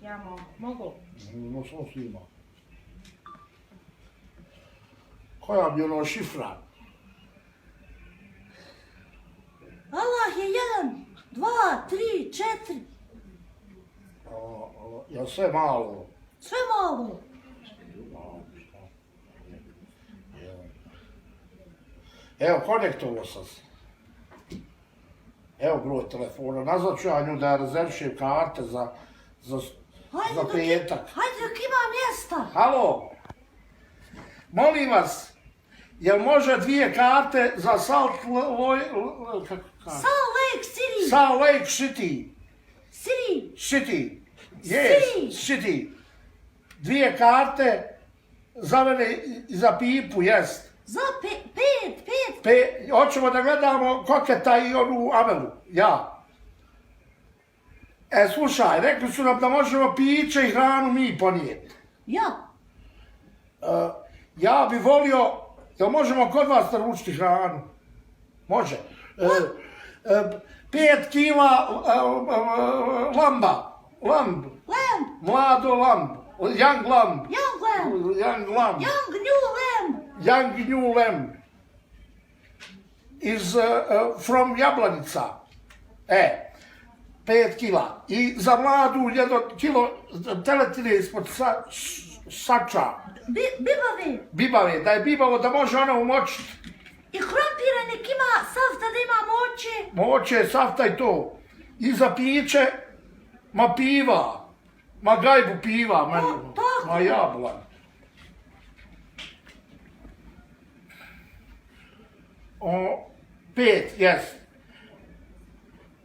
Ja mogu. No sam snima. Koja bi ono šifra? Allah je 1, 2, 3, 4. Ja sve malo. Sve malo. Evo, konektovao sam se. Evo broj telefona. Nazvat ću ja nju da rezervišem karte za petak. Hajde dok ima mjesta. Halo? Molim vas, jel može 2 karte za Salt Lake City. Salt Lake City? City. Yes, City. 2 karte za mene i za Pipu, jest. Za 5. Hoćemo da gledamo Koketa i onu Amelu, ja. Slušaj, rekli su nam da možemo piće i hranu mi ponijeti. Ja. Ja bi volio, jel možemo kod vas naručiti hranu? Može. 5 kila lamba. Mlado lamb. Young lamb. Young new lamb. From Jablanica. 5 kila. I za mladu 1 kilo teletine ispod sača. Bibave, da je bibavo da može ona umočiti. I krompira nek ima safta da ima moće. Moće, safta i to. I za piće, ma piva. Ma gajbu piva, ma jablan. Pet, jes.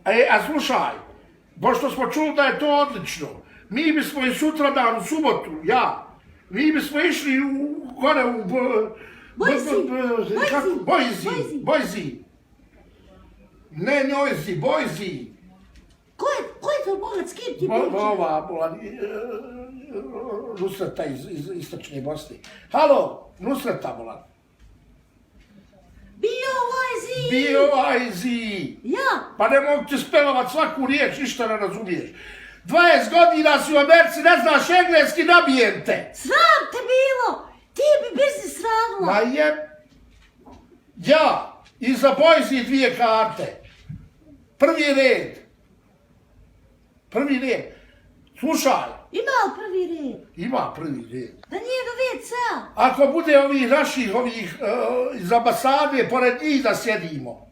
A slušaj, pošto smo čuli da je to odlično, mi bismo i sutra dan, u subotu, mi bismo išli gore u Bojzi. Ne Njojzi, Bojzi. Ko je to bogat, s kim ti pričaš? Ova, Nusreta iz istočne Bosne. Halo, Nusreta, bolan. B.O.I.Z. Ja. Pa ne mogu ti spelovat svaku riječ, ništa ne razumiješ. 20 godina si u Americi, ne znaš engleski, nabijem te. Sram te bilo, ti bi biznis radila. Ma ja, i za Bojzi 2 karte. Prvi red. Slušaj. Ima li prvi red? Ima prvi red. Da nije do WC-a. Ako bude ovih naših, iz ambasade, pored njih da sjedimo.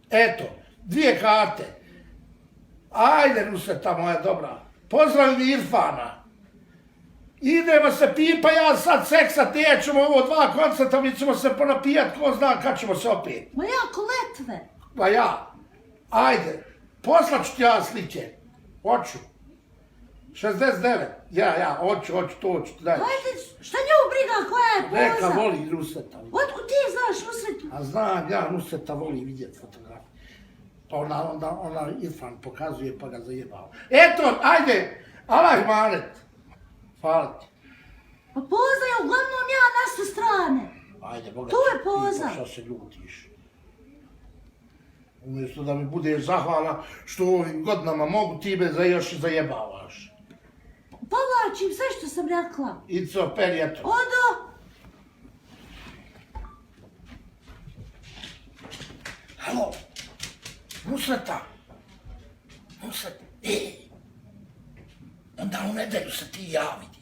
Eto, 2 karte. Ajde, Nusreta moja dobra. Pozdravi mi Irfana. Idemo se Pipa, ja sad seksat, nećemo ovo 2 koncerta, mi ćemo se ponapijat, ko zna kad ćemo se opet. Ma jako letve. Ma ja. Ajde, poslaću ti ja slike. Hoću. 69. Ja, hoću, to ću ti daj. Ajde, šta nju briga koja je poza? Neka voli Nusreta. Otkud ti znaš Nusretu? A znam, ja Nusreta voli vidjeti fotografiju. Pa ona Irfan pokazuje pa ga zajebao. Eto, ajde, Allah manet. Hvala ti. Pa poza je uglavnom ja na sve strane. Ajde, Boga. To je poza. Šta se ljutiš? Umjesto da mi budeš zahvalna što ovim godinama mogu ti me još i zajebavaš. Povlačim sve što sam rekla. Ico, perijeto. Odo. Halo, Nusreta. Onda u nedelju se ti javiti.